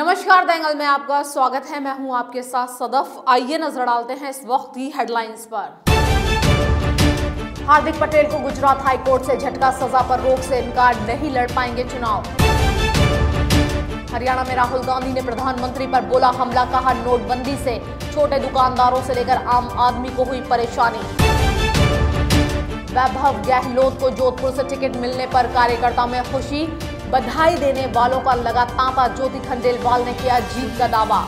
नमस्कार, दंगल में आपका स्वागत है। मैं हूं आपके साथ सदफ। आइए नजर डालते हैं इस वक्त की हेडलाइंस पर। हार्दिक पटेल को गुजरात हाईकोर्ट से झटका, सजा पर रोक से इनकार, नहीं लड़ पाएंगे चुनाव। हरियाणा में राहुल गांधी ने प्रधानमंत्री पर बोला हमला, कहा नोटबंदी से छोटे दुकानदारों से लेकर आम आदमी को हुई परेशानी। वैभव गहलोत को जोधपुर से टिकट मिलने पर कार्यकर्ता में खुशी, बधाई देने वालों का लगा तांता, ज्योति खंडेलवाल ने किया जीत का दावा।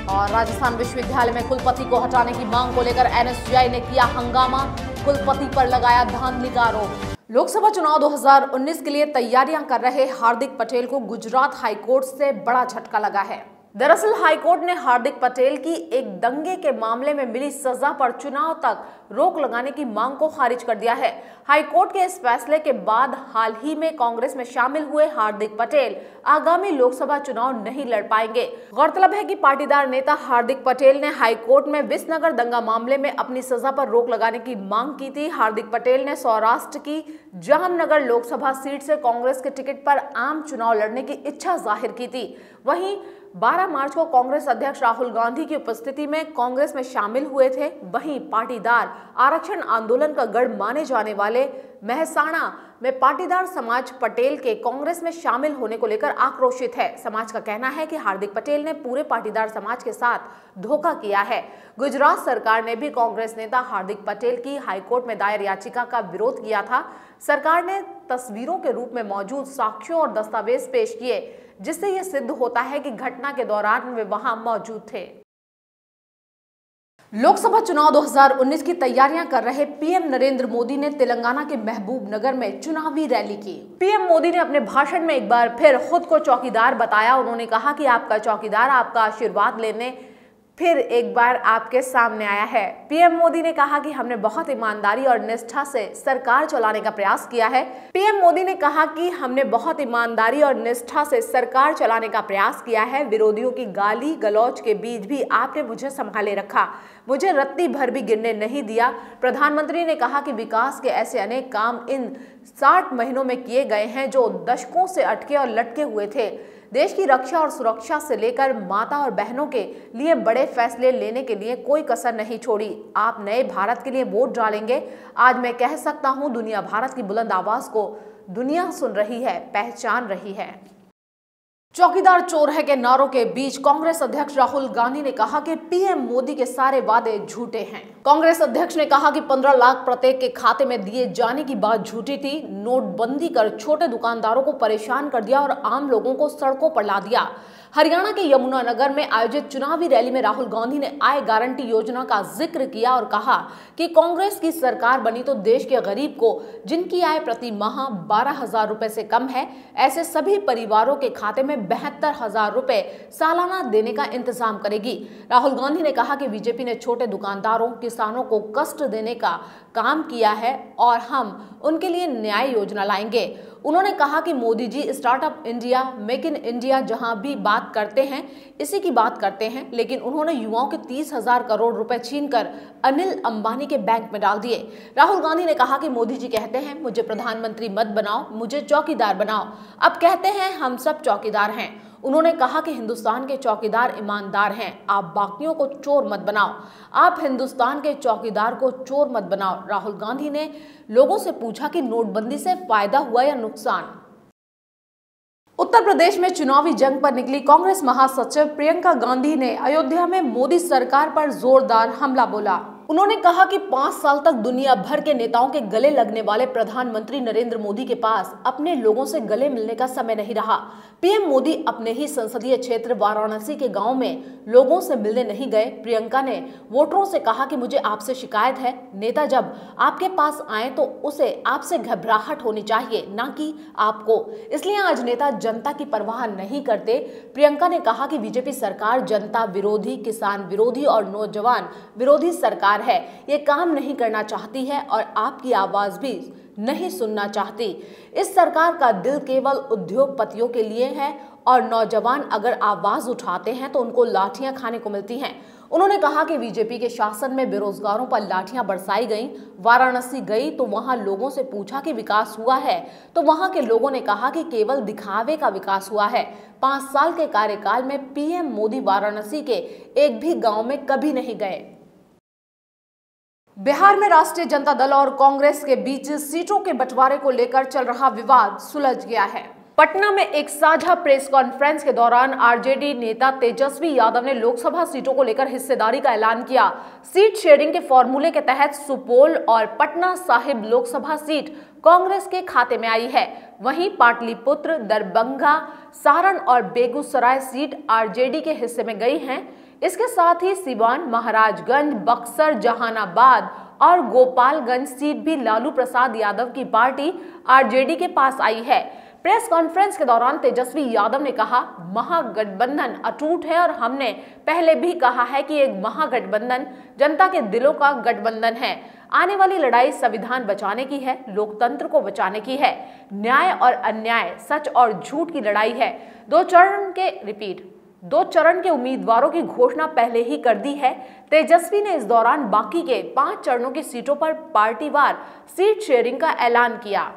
और राजस्थान विश्वविद्यालय में कुलपति को हटाने की मांग को लेकर एनएसयूआई ने किया हंगामा, कुलपति पर लगाया धांधली का आरोप। लोकसभा चुनाव 2019 के लिए तैयारियां कर रहे हार्दिक पटेल को गुजरात हाईकोर्ट से बड़ा झटका लगा है। दरअसल हाईकोर्ट ने हार्दिक पटेल की एक दंगे के मामले में मिली सजा पर चुनाव तक रोक लगाने की मांग को खारिज कर दिया है। हाईकोर्ट के इस फैसले के बाद हाल ही में कांग्रेस में शामिल हुए हार्दिक पटेल आगामी लोकसभा चुनाव नहीं लड़ पाएंगे। गौरतलब है कि पाटीदार नेता हार्दिक पटेल ने हाईकोर्ट में विसनगर दंगा मामले में अपनी सजा पर रोक लगाने की मांग की थी। हार्दिक पटेल ने सौराष्ट्र की जामनगर लोकसभा सीट से कांग्रेस के टिकट पर आम चुनाव लड़ने की इच्छा जाहिर की थी। वहीं 12 मार्च को कांग्रेस अध्यक्ष राहुल गांधी की उपस्थिति में कांग्रेस में शामिल हुए थे। वहीं पाटीदार आरक्षण आंदोलन का गढ़ माने जाने वाले मेहसाणा में पाटीदार समाज पटेल के कांग्रेस में शामिल होने को लेकर आक्रोशित है। समाज का कहना है कि हार्दिक पटेल ने पूरे पाटीदार समाज के साथ धोखा किया है। गुजरात सरकार ने भी कांग्रेस नेता हार्दिक पटेल की हाईकोर्ट में दायर याचिका का विरोध किया था। सरकार ने तस्वीरों के रूप में मौजूद साक्ष्यों और दस्तावेज पेश किए, जिससे यह सिद्ध होता है कि घटना के दौरान वे वहां मौजूद थे। लोकसभा चुनाव 2019 की तैयारियां कर रहे पीएम नरेंद्र मोदी ने तेलंगाना के महबूब नगर में चुनावी रैली की। पीएम मोदी ने अपने भाषण में एक बार फिर खुद को चौकीदार बताया। उन्होंने कहा कि आपका चौकीदार आपका आशीर्वाद लेने फिर एक बार आपके सामने आया है। पीएम मोदी ने कहा कि हमने बहुत ईमानदारी और निष्ठा से सरकार चलाने का प्रयास किया है। पीएम मोदी ने कहा कि हमने बहुत ईमानदारी और निष्ठा से सरकार चलाने का प्रयास किया है। विरोधियों की गाली गलौज के बीच भी आपने मुझे संभाले रखा, मुझे रत्ती भर भी गिरने नहीं दिया। प्रधानमंत्री ने कहा कि विकास के ऐसे अनेक काम इन 60 महीनों में किए गए हैं जो दशकों से अटके और लटके हुए थे। देश की रक्षा और सुरक्षा से लेकर माता और बहनों के लिए बड़े फैसले लेने के लिए कोई कसर नहीं छोड़ी। आप नए भारत के लिए वोट डालेंगे। आज मैं कह सकता हूं, दुनिया भारत की बुलंद आवाज को दुनिया सुन रही है, पहचान रही है। चौकीदार चोर है के नारों के बीच कांग्रेस अध्यक्ष राहुल गांधी ने कहा कि पीएम मोदी के सारे वादे झूठे हैं। कांग्रेस अध्यक्ष ने कहा कि 15 लाख प्रत्येक के खाते में दिए जाने की बात झूठी थी। नोटबंदी कर छोटे दुकानदारों को परेशान कर दिया और आम लोगों को सड़कों पर ला दिया। हरियाणा के यमुनानगर में आयोजित चुनावी रैली में राहुल गांधी ने आय गारंटी योजना का जिक्र किया और कहा कि कांग्रेस की सरकार बनी तो देश के गरीब को, जिनकी आय प्रति माह 12,000 रुपए से कम है, ऐसे सभी परिवारों के खाते में 72,000 रुपए सालाना देने का इंतजाम करेगी। राहुल गांधी ने कहा कि बीजेपी ने छोटे दुकानदारों, किसानों को कष्ट देने का काम किया है और हम उनके लिए न्याय योजना लाएंगे। उन्होंने कहा कि Modi ji startup India, make in India जहां भी बात करते हैं इसी की बात करते हैं, लेकिन उन्होंने युवाओं के 30,000 करोड़ रुपए छीनकर अनिल अंबानी के बैंक में डाल दिए। राहुल गांधी ने कहा कि मोदी जी कहते हैं मुझे प्रधानमंत्री मत बनाओ, मुझे चौकीदार बनाओ। अब कहते हैं हम सब चौकीदार हैं। उन्होंने कहा कि हिंदुस्तान के चौकीदार ईमानदार हैं, आप बाकियों को चोर मत बनाओ। आप हिंदुस्तान के चौकीदार को चोर मत बनाओ। राहुल गांधी ने लोगों से पूछा कि नोटबंदी से फायदा हुआ या नुकसान। उत्तर प्रदेश में चुनावी जंग पर निकली कांग्रेस महासचिव प्रियंका गांधी ने अयोध्या में मोदी सरकार पर जोरदार हमला बोला। उन्होंने कहा कि 5 साल तक दुनिया भर के नेताओं के गले लगने वाले प्रधानमंत्री नरेंद्र मोदी के पास अपने लोगों से गले मिलने का समय नहीं रहा। पीएम मोदी अपने ही संसदीय क्षेत्र वाराणसी के गांव में लोगों से मिलने नहीं गए। प्रियंका ने वोटरों से कहा कि मुझे आपसे शिकायत है, नेता जब आपके पास आए तो उसे आपसे घबराहट होनी चाहिए, ना कि आपको। इसलिए आज नेता जनता की परवाह नहीं करते। प्रियंका ने कहा कि बीजेपी सरकार जनता विरोधी, किसान विरोधी और नौजवान विरोधी सरकार है। ये काम नहीं करना चाहती है और आपकी आवाज भी नहीं सुनना चाहती। इस सरकार का दिल केवल उद्योगपतियों के लिए है और नौजवान अगर आवाज उठाते हैं तो उनको लाठियां खाने को मिलती हैं। उन्होंने कहा कि बीजेपी के शासन में बेरोजगारों पर लाठियां बरसाई गईं। वाराणसी गई तो वहां लोगों से पूछा कि विकास हुआ है, तो वहां के लोगों ने कहा कि केवल दिखावे का विकास हुआ है। 5 साल के कार्यकाल में पीएम मोदी वाराणसी के एक भी गांव में कभी नहीं गए। बिहार में राष्ट्रीय जनता दल और कांग्रेस के बीच सीटों के बंटवारे को लेकर चल रहा विवाद सुलझ गया है। पटना में एक साझा प्रेस कॉन्फ्रेंस के दौरान आरजेडी नेता तेजस्वी यादव ने लोकसभा सीटों को लेकर हिस्सेदारी का ऐलान किया। सीट शेयरिंग के फॉर्मूले के तहत सुपौल और पटना साहिब लोकसभा सीट कांग्रेस के खाते में आई है। वहीं पाटलिपुत्र, दरभंगा, सारण और बेगूसराय सीट आरजेडी के हिस्से में गई हैं। इसके साथ ही सिवान, महाराजगंज, बक्सर, जहानाबाद और गोपालगंज सीट भी लालू प्रसाद यादव की पार्टी आरजेडी के पास आई है। प्रेस कॉन्फ्रेंस के दौरान तेजस्वी यादव ने कहा, महागठबंधन अटूट है और हमने पहले भी कहा है कि एक महागठबंधन जनता के दिलों का गठबंधन है। आने वाली लड़ाई संविधान बचाने की है, लोकतंत्र को बचाने की है। न्याय और अन्याय, सच और झूठ की लड़ाई है। 2 चरण के उम्मीदवारों की घोषणा पहले ही कर दी है। तेजस्वी ने इस दौरान बाकी के 5 चरणों की सीटों पर पार्टीवार सीट शेयरिंग का ऐलान किया।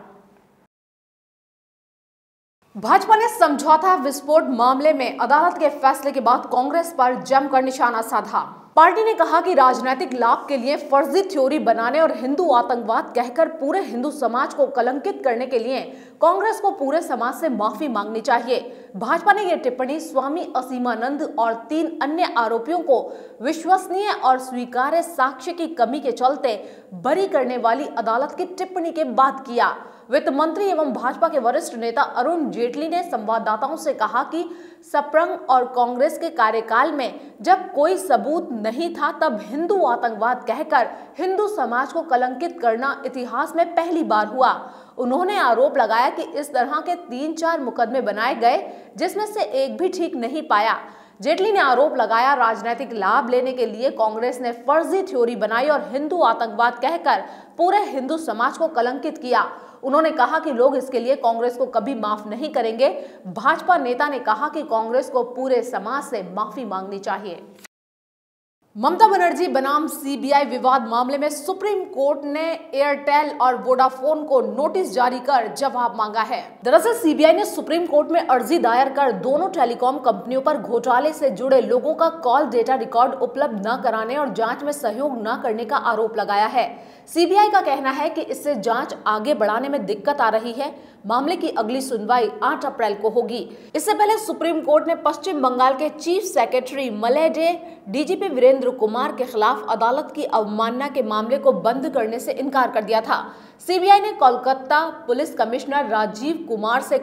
भाजपा ने समझौता विस्फोट मामले में अदालत के फैसले के बाद कांग्रेस पर जमकर निशाना साधा। पार्टी ने कहा कि राजनीतिक लाभ के लिए फर्जी थ्योरी बनाने और हिंदू आतंकवाद कहकर पूरे हिंदू समाज को कलंकित करने के लिए कांग्रेस को पूरे समाज से माफी मांगनी चाहिए। भाजपा ने यह टिप्पणी स्वामी असीमानंद और 3 अन्य आरोपियों को विश्वसनीय और स्वीकार्य साक्ष्य की कमी के चलते बरी करने वाली अदालत की टिप्पणी के बाद किया। वित्त मंत्री एवं भाजपा के वरिष्ठ नेता अरुण जेटली ने संवाददाताओं से कहा कि सप्रंग और कांग्रेस के कार्यकाल में जब कोई सबूत नहीं था तब हिंदू आतंकवाद कहकर हिंदू समाज को कलंकित करना इतिहास में पहली बार हुआ। उन्होंने आरोप लगाया कि इस तरह के 3-4 मुकदमे बनाए गए जिसमें से एक भी ठीक नहीं पाया। जेटली ने आरोप लगाया, राजनीतिक लाभ लेने के लिए कांग्रेस ने फर्जी थ्योरी बनाई और हिंदू आतंकवाद कहकर पूरे हिंदू समाज को कलंकित किया। उन्होंने कहा कि लोग इसके लिए कांग्रेस को कभी माफ नहीं करेंगे। भाजपा नेता ने कहा कि कांग्रेस को पूरे समाज से माफी मांगनी चाहिए। ममता बनर्जी बनाम सीबीआई विवाद मामले में सुप्रीम कोर्ट ने एयरटेल और वोडाफोन को नोटिस जारी कर जवाब मांगा है। दरअसल सीबीआई ने सुप्रीम कोर्ट में अर्जी दायर कर दोनों टेलीकॉम कंपनियों पर घोटाले से जुड़े लोगों का कॉल डेटा रिकॉर्ड उपलब्ध न कराने और जांच में सहयोग न करने का आरोप लगाया है। सीबीआई का कहना है कि इससे जांच आगे बढ़ाने में दिक्कत आ रही है। मामले की अगली सुनवाई 8 अप्रैल को होगी। इससे पहले सुप्रीम कोर्ट ने पश्चिम बंगाल के chief secretary Malay Dey DGP Virendra Kumar के खिलाफ अदालत की अवमानना के मामले को बंद करने से इनकार कर दिया था। सीबीआई ने कोलकाता पुलिस कमिश्नर राजीव कुमार से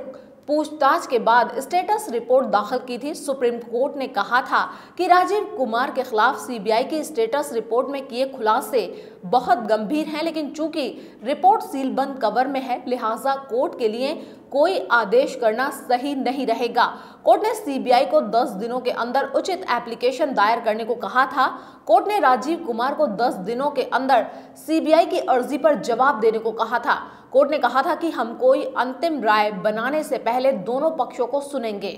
पूछताछ के बाद स्टेटस रिपोर्ट दाखिल की थी। सुप्रीम कोर्ट ने कहा था कि राजीव कुमार के खिलाफ सीबीआई की स्टेटस रिपोर्ट में किए खुलासे बहुत गंभीर हैं, लेकिन चूंकि रिपोर्ट सीलबंद कवर में है लिहाजा कोर्ट के लिए कोई आदेश करना सही नहीं रहेगा। कोर्ट ने सीबीआई को 10 दिनों के अंदर उचित एप्लीकेशन दायर करने को कहा था। कोर्ट ने राजीव कुमार को 10 दिनों के अंदर सीबीआई की अर्जी पर जवाब देने को कहा था। कोर्ट ने कहा था कि हम कोई अंतिम राय बनाने से पहले दोनों पक्षों को सुनेंगे।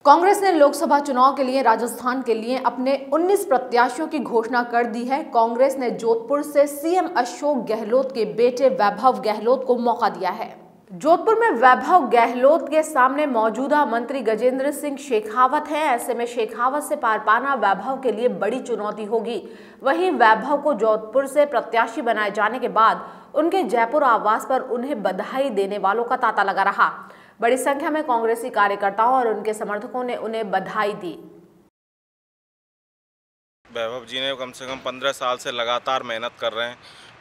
कांग्रेस ने लोकसभा चुनाव के लिए राजस्थान के लिए अपने 19 प्रत्याशियों की घोषणा कर दी है। कांग्रेस ने जोधपुर से सीएम अशोक गहलोत के बेटे वैभव गहलोत को मौका दिया है। जोधपुर में वैभव गहलोत के सामने मौजूदा मंत्री गजेंद्र सिंह शेखावत हैं। ऐसे में शेखावत से पार पाना वैभव के लिए बड़ी चुनौती होगी। वहीं वैभव को जोधपुर से प्रत्याशी बनाए जाने के बाद उनके जयपुर आवास पर उन्हें बधाई देने वालों का तांता लगा रहा। बड़ी संख्या में कांग्रेसी कार्यकर्ताओं और उनके समर्थकों ने उन्हें बधाई दी। वैभव जी ने कम से कम 15 साल से लगातार मेहनत कर रहे हैं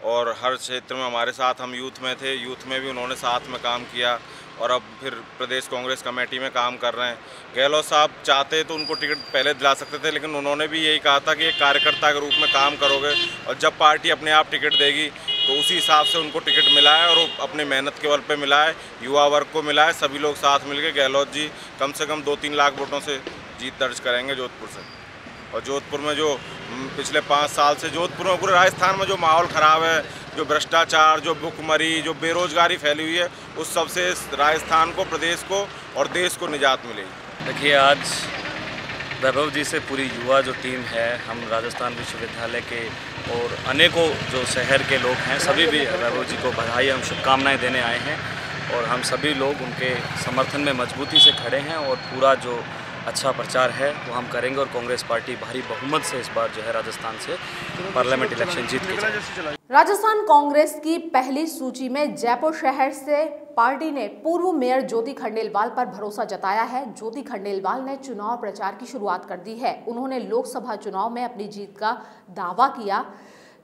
और हर क्षेत्र में हमारे साथ, हम यूथ में थे, यूथ में भी उन्होंने साथ में काम किया और अब फिर प्रदेश कांग्रेस कमेटी में काम कर रहे हैं। गहलोत साहब चाहते तो उनको टिकट पहले दिला सकते थे, लेकिन उन्होंने भी यही कहा था कि एक कार्यकर्ता के रूप में काम करोगे और जब पार्टी अपने आप टिकट देगी तो उसी हिसाब से उनको टिकट मिला है और वो अपनी मेहनत के बल पे मिला है, युवा वर्ग को मिला है। सभी लोग साथ मिलकर गहलोत जी कम से कम 2-3 लाख वोटों से जीत दर्ज करेंगे जोधपुर से। और जोधपुर में जो पिछले 5 साल से जोधपुर में, पूरे राजस्थान में जो माहौल ख़राब है, जो भ्रष्टाचार, जो भुखमरी, जो बेरोजगारी फैली हुई है, उस सब से राजस्थान को, प्रदेश को और देश को निजात मिलेगी। देखिए, आज वैभव जी से पूरी युवा जो टीम है, हम राजस्थान विश्वविद्यालय के और अनेकों जो शहर के लोग हैं, सभी भी वैभव जी को बधाई एवं शुभकामनाएं देने आए हैं। और हम सभी लोग उनके समर्थन में मजबूती से खड़े हैं और पूरा जो अच्छा प्रचार है वो हम करेंगे और कांग्रेस पार्टी भारी बहुमत से इस बार जो है राजस्थान से पार्लियामेंट इलेक्शन जीत के जाएगी। राजस्थान कांग्रेस की पहली सूची में जयपुर शहर से पार्टी ने पूर्व मेयर ज्योति खंडेलवाल पर भरोसा जताया है। ज्योति खंडेलवाल ने चुनाव प्रचार की शुरुआत कर दी है। उन्होंने लोकसभा चुनाव में अपनी जीत का दावा किया।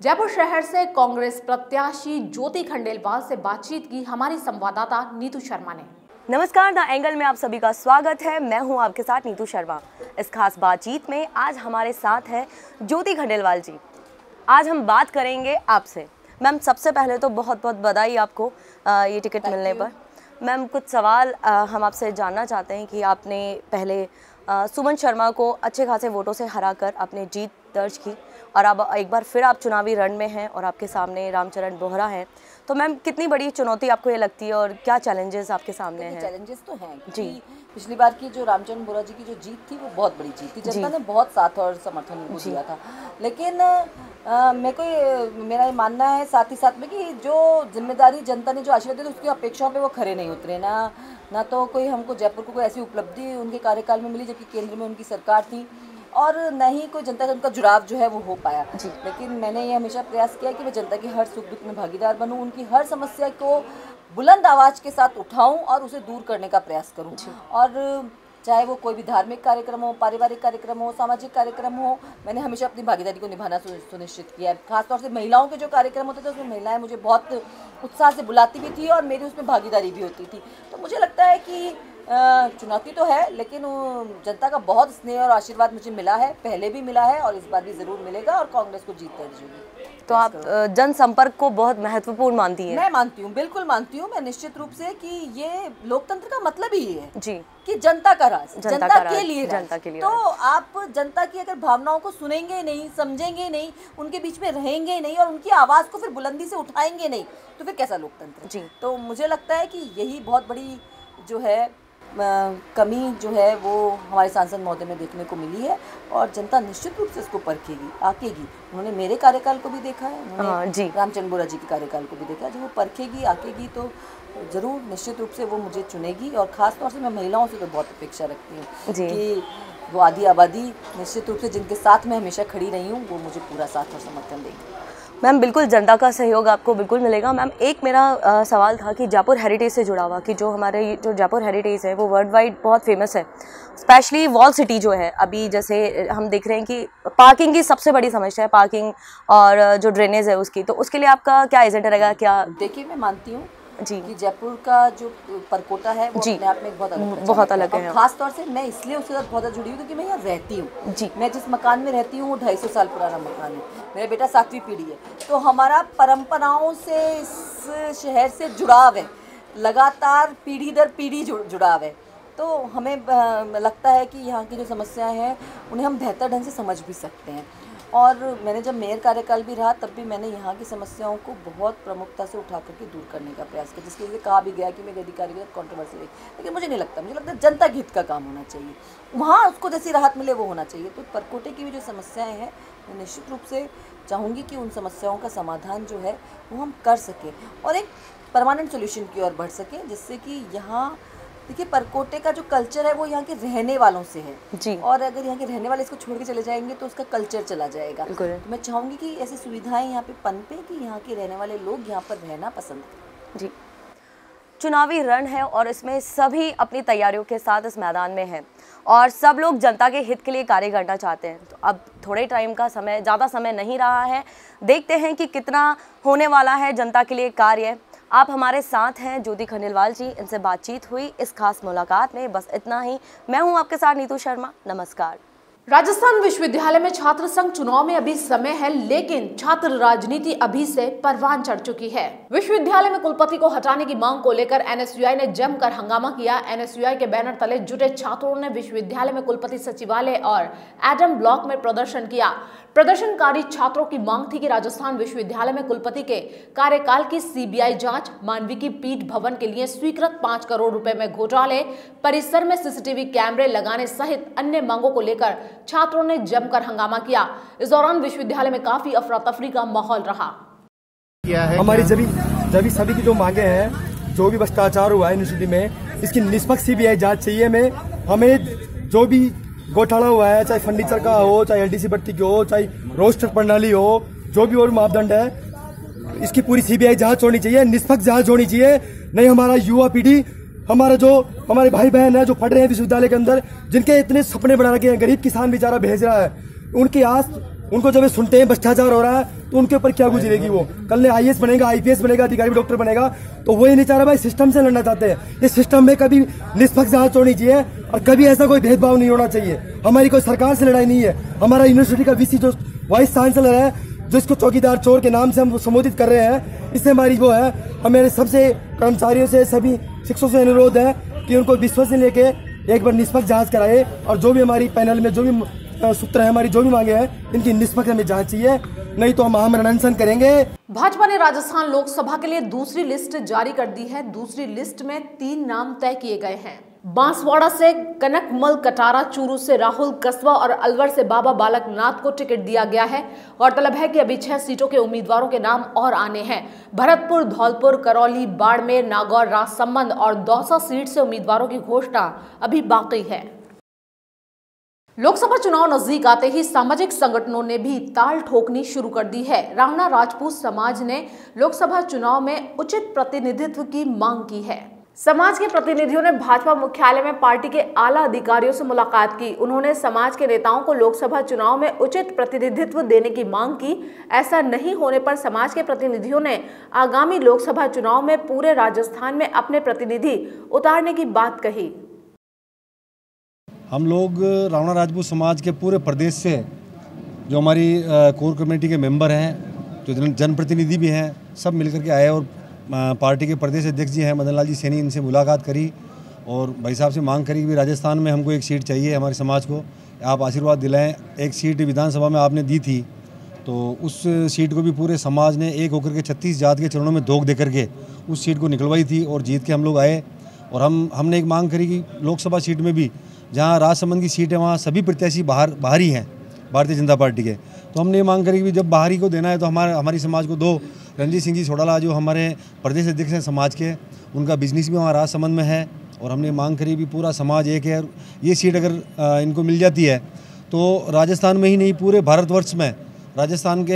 जयपुर शहर से कांग्रेस प्रत्याशी ज्योति खंडेलवाल से बातचीत की हमारी संवाददाता नीतू शर्मा ने। नमस्कार, द एंगल में आप सभी का स्वागत है। मैं हूं आपके साथ नीतू शर्मा। इस खास बातचीत में आज हमारे साथ है ज्योति खंडेलवाल जी। आज हम बात करेंगे आपसे। मैम, सबसे पहले तो बहुत बहुत बधाई आपको ये टिकट मिलने पर। मैम, कुछ सवाल हम आपसे जानना चाहते हैं कि आपने पहले सुमन शर्मा को अच्छे खासे वोटों से हराकर आपने जीत दर्ज की और अब एक बार फिर आप चुनावी रण में हैं और आपके सामने रामचरण बोहरा हैं। तो मैम, कितनी बड़ी चुनौती आपको ये लगती है और क्या चैलेंजेस आपके सामने हैं? चैलेंजेस तो हैं जी। पिछली बार की जो रामचरण बोहरा जी की जो जीत थी वो बहुत बड़ी जीत थी। जनता ने बहुत साथ और समर्थन उनको दिया था। लेकिन मेरा ये मानना है साथ ही साथ में कि जो जिम्मेदारी जनता ने जो आशीर्वाद दिया उसकी अपेक्षाओं पे वो खरे नहीं उतरे। ना तो कोई हमको जयपुर को कोई ऐसी उपलब्धि उनके कार्यकाल में मिली जबकि केंद्र में उनकी सरकार थी, और न ही कोई जनता से उनका जुड़ाव जो है वो हो पाया। लेकिन मैंने ये हमेशा प्रयास किया कि मैं जनता की हर सुख दुख में भागीदार बनूं, उनकी हर समस्या को बुलंद आवाज़ के साथ उठाऊं और उसे दूर करने का प्रयास करूं। और चाहे वो कोई भी धार्मिक कार्यक्रम हो, पारिवारिक कार्यक्रम हो, सामाजिक कार्यक्रम हो, मैंने हमेशा अपनी भागीदारी को निभाना सुनिश्चित किया है। खासतौर से महिलाओं के जो कार्यक्रम होते थे उसमें महिलाएं मुझे बहुत उत्साह से बुलाती भी थी और मेरी उसमें भागीदारी भी होती थी। तो मुझे लगता है कि चुनौती तो है, लेकिन जनता का बहुत स्नेह और आशीर्वाद मुझे मिला है, पहले भी मिला है और इस बार भी ज़रूर मिलेगा और कांग्रेस को जीत दर्ज होगी। तो आप जनसंपर्क को बहुत महत्वपूर्ण मानती हैं? मैं मानती हूँ, बिल्कुल मानती हूँ मैं निश्चित रूप से कि ये लोकतंत्र का मतलब ही ये है जी कि जनता का राज, जनता के लिए जनता के लिए। तो आप जनता की अगर भावनाओं को सुनेंगे नहीं, समझेंगे नहीं, उनके बीच में रहेंगे नहीं और उनकी आवाज़ को फिर बुलंदी से उठाएंगे नहीं तो फिर कैसा लोकतंत्र जी। तो मुझे लगता है कि यही बहुत बड़ी जो है कमी जो है वो हमारे सांसद महोदय में देखने को मिली है और जनता निश्चित रूप से इसको परखेगी, आकेगी। उन्होंने मेरे कार्यकाल को भी देखा है, उन्होंने रामचरण बोहरा जी के कार्यकाल को भी देखा है। जब वो परखेगी, आकेगी तो ज़रूर निश्चित रूप से वो मुझे चुनेगी। और ख़ास तौर से मैं महिलाओं से तो बहुत अपेक्षा रखती हूँ कि वो आधी आबादी निश्चित रूप से जिनके साथ मैं हमेशा खड़ी रही हूँ वो मुझे पूरा साथ और समर्थन देगी। मैम, बिल्कुल जनता का सहयोग आपको बिल्कुल मिलेगा। मैम, एक मेरा सवाल था कि जयपुर हेरिटेज से जुड़ा हुआ कि जो हमारे जो जयपुर हेरिटेज है वो वर्ल्ड वाइड बहुत फेमस है, स्पेशली वॉल सिटी जो है। अभी जैसे हम देख रहे हैं कि पार्किंग की सबसे बड़ी समस्या है, पार्किंग और जो ड्रेनेज है उसकी। तो उसके लिए आपका क्या एजेंडा रहेगा? क्या देखिए, मैं मानती हूँ जी कि जयपुर का जो परकोटा है वो अपने आप में बहुत अलग है। खास तौर से मैं इसलिए उसके साथ बहुत जुड़ी हूँ क्योंकि मैं यहाँ रहती हूँ जी। मैं जिस मकान में रहती हूँ वो 250 साल पुराना मकान है, मेरा बेटा 7वीं पीढ़ी है। तो हमारा परंपराओं से इस शहर से जुड़ाव है, लगातार पीढ़ी दर पीढ़ी जुड़ाव है। तो हमें लगता है कि यहाँ की जो समस्याएं हैं उन्हें हम बेहतर ढंग से समझ भी सकते हैं। और मैंने जब मेयर कार्यकाल भी रहा तब भी मैंने यहाँ की समस्याओं को बहुत प्रमुखता से उठा करके दूर करने का प्रयास किया, जिसके लिए कहा भी गया कि मेरे अधिकारी के साथ कॉन्ट्रोवर्सी हुई। लेकिन मुझे नहीं लगता, मुझे लगता है जनता के हित का काम होना चाहिए, वहाँ उसको जैसी राहत मिले वो होना चाहिए। तो परकोटे की भी जो समस्याएँ हैं मैं निश्चित रूप से चाहूँगी कि उन समस्याओं का समाधान जो है वो हम कर सकें और एक परमानेंट सोल्यूशन की ओर बढ़ सकें, जिससे कि यहाँ देखिए परकोटे का जो कल्चर है वो यहाँ के रहने वालों से है जी। और अगर यहाँ के रहने वाले इसको छोड़ के चले जाएंगे तो उसका कल्चर चला जाएगा। तो मैं चाहूँगी कि ऐसी सुविधाएं यहाँ पे पनपे कि यहाँ के रहने वाले लोग यहाँ पर रहना पसंद करें जी। चुनावी रण है और इसमें सभी अपनी तैयारियों के साथ इस मैदान में हैं और सब लोग जनता के हित के लिए कार्य करना चाहते हैं। तो अब थोड़े टाइम का समय, ज़्यादा समय नहीं रहा है, देखते हैं कि कितना होने वाला है जनता के लिए कार्य। आप हमारे साथ हैं ज्योति खंडेलवाल जी, इनसे बातचीत हुई इस खास मुलाकात में। बस इतना ही। मैं हूं आपके साथ नीतू शर्मा। नमस्कार। राजस्थान विश्वविद्यालय में छात्र संघ चुनाव में अभी समय है, लेकिन छात्र राजनीति अभी से परवान चढ़ चुकी है। विश्वविद्यालय में कुलपति को हटाने की मांग को लेकर एनएसयूआई ने जमकर हंगामा किया। एनएसयूआई के बैनर तले जुटे छात्रों ने विश्वविद्यालय में कुलपति सचिवालय और एडम ब्लॉक में प्रदर्शन किया। प्रदर्शनकारी छात्रों की मांग थी कि राजस्थान विश्वविद्यालय में कुलपति के कार्यकाल की सीबीआई जांच, मानविकी पीठ भवन के लिए स्वीकृत 5 करोड़ रुपए में घोटाले, परिसर में सीसीटीवी कैमरे लगाने सहित अन्य मांगों को लेकर छात्रों ने जमकर हंगामा किया। इस दौरान विश्वविद्यालय में काफी अफरा तफरी का माहौल रहा। हमारी जब सभी की जो मांगे हैं, जो भी भ्रष्टाचार हुआ है यूनिवर्सिटी में, इसकी निष्पक्ष सीबीआई जांच चाहिए। हमें जो भी घोटाला हुआ है, चाहे फर्नीचर का हो, चाहे एलडीसी भर्ती की हो, चाहे रोस्टर प्रणाली हो, जो भी और मापदंड है, इसकी पूरी सीबीआई जांच होनी चाहिए, निष्पक्ष जांच होनी चाहिए। नहीं हमारा युवा पीढ़ी, हमारे भाई बहन है जो पढ़ रहे हैं विश्वविद्यालय के अंदर, जिनके इतने सपने बना रखे हैं, गरीब किसान बेचारा भेज रहा है, उनकी आस, उनको जब सुनते हैं भ्रष्टाचार हो रहा है तो उनके ऊपर क्या गुजरेगी। वो कल ने आईएएस बनेगा, आईपीएस बनेगा, अधिकारी डॉक्टर बनेगा, तो वो ये नहीं चाह रहा भाई, सिस्टम से लड़ना चाहते हैं। इस सिस्टम में कभी निष्पक्ष जांच होनी चाहिए और कभी ऐसा कोई भेदभाव नहीं होना चाहिए। हमारी कोई सरकार से लड़ाई नहीं है। हमारा यूनिवर्सिटी का वीसी जो वाइस चांसलर है, जो इसको चौकीदार चोर के नाम से हम संबोधित कर रहे हैं, इससे हमारी वो है, हमारे सबसे कर्मचारियों से, सभी शिक्षकों से अनुरोध है कि उनको विश्वास लेके एक बार निष्पक्ष जांच कराए और जो भी हमारी पैनल में जो भी सूत्र है, हमारी जो भी मांगे हैं, इनकी निष्पक्ष हमें जांच चाहिए, नहीं तो हम आमरण अनशन करेंगे। भाजपा ने राजस्थान लोकसभा के लिए दूसरी लिस्ट जारी कर दी है। दूसरी लिस्ट में 3 नाम तय किए गए हैं। बांसवाड़ा से कनकमल कटारा, चूरू से राहुल कस्बा और अलवर से बाबा बालक नाथ को टिकट दिया गया है। गौरतलब है कि अभी 6 सीटों के उम्मीदवारों के नाम और आने हैं। भरतपुर, धौलपुर, करौली, बाड़मेर, नागौर, राजसमंद और दौसा सीट से उम्मीदवारों की घोषणा अभी बाकी है। लोकसभा चुनाव नजदीक आते ही सामाजिक संगठनों ने भी ताल ठोकनी शुरू कर दी है। रावणा राजपूत समाज ने लोकसभा चुनाव में उचित प्रतिनिधित्व की मांग की है। समाज के प्रतिनिधियों ने भाजपा मुख्यालय में पार्टी के आला अधिकारियों से मुलाकात की। उन्होंने समाज के नेताओं को लोकसभा चुनाव में उचित प्रतिनिधित्व देने की मांग की। ऐसा नहीं होने पर समाज के प्रतिनिधियों ने आगामी लोकसभा चुनाव में पूरे राजस्थान में अपने प्रतिनिधि उतारने की बात कही। हम लोग रावणा राजपूत समाज के पूरे प्रदेश से जो हमारी कोर कमेटी के मेंबर हैं, जो जनप्रतिनिधि भी हैं, सब मिलकर के आए और पार्टी के प्रदेश अध्यक्ष जी हैं मदन लाल जी सैनी, इनसे मुलाकात करी और भाई साहब से मांग करी कि राजस्थान में हमको एक सीट चाहिए, हमारे समाज को आप आशीर्वाद दिलाएं। एक सीट विधानसभा में आपने दी थी, तो उस सीट को भी पूरे समाज ने एक होकर के 36 जात के चरणों में धोख दे करके उस सीट को निकलवाई थी और जीत के हम लोग आए। और हमने एक मांग करी कि लोकसभा सीट में भी, जहाँ राजसमंद की सीट है, वहाँ सभी प्रत्याशी बाहरी हैं भारतीय जनता पार्टी के, तो हमने ये मांग करी कि जब बाहरी को देना है तो हमारी समाज को दो। रणजीत सिंह जी सोडाला जो हमारे प्रदेश अध्यक्ष हैं समाज के, उनका बिजनेस भी वहाँ राजसमंद में है और हमने मांग करी भी पूरा समाज एक है। ये सीट अगर इनको मिल जाती है तो राजस्थान में ही नहीं पूरे भारतवर्ष में, राजस्थान के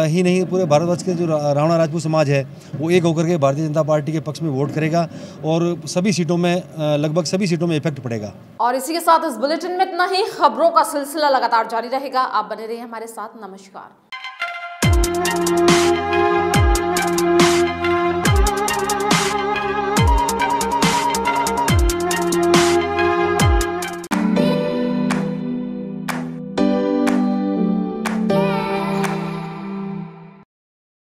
ही नहीं पूरे भारतवर्ष के जो रावणा राजपूत समाज है वो एक होकर के भारतीय जनता पार्टी के पक्ष में वोट करेगा और सभी सीटों में, लगभग सभी सीटों में इफेक्ट पड़ेगा। और इसी के साथ इस बुलेटिन में इतना ही। खबरों का सिलसिला लगातार जारी रहेगा, आप बने रहिए हमारे साथ। नमस्कार।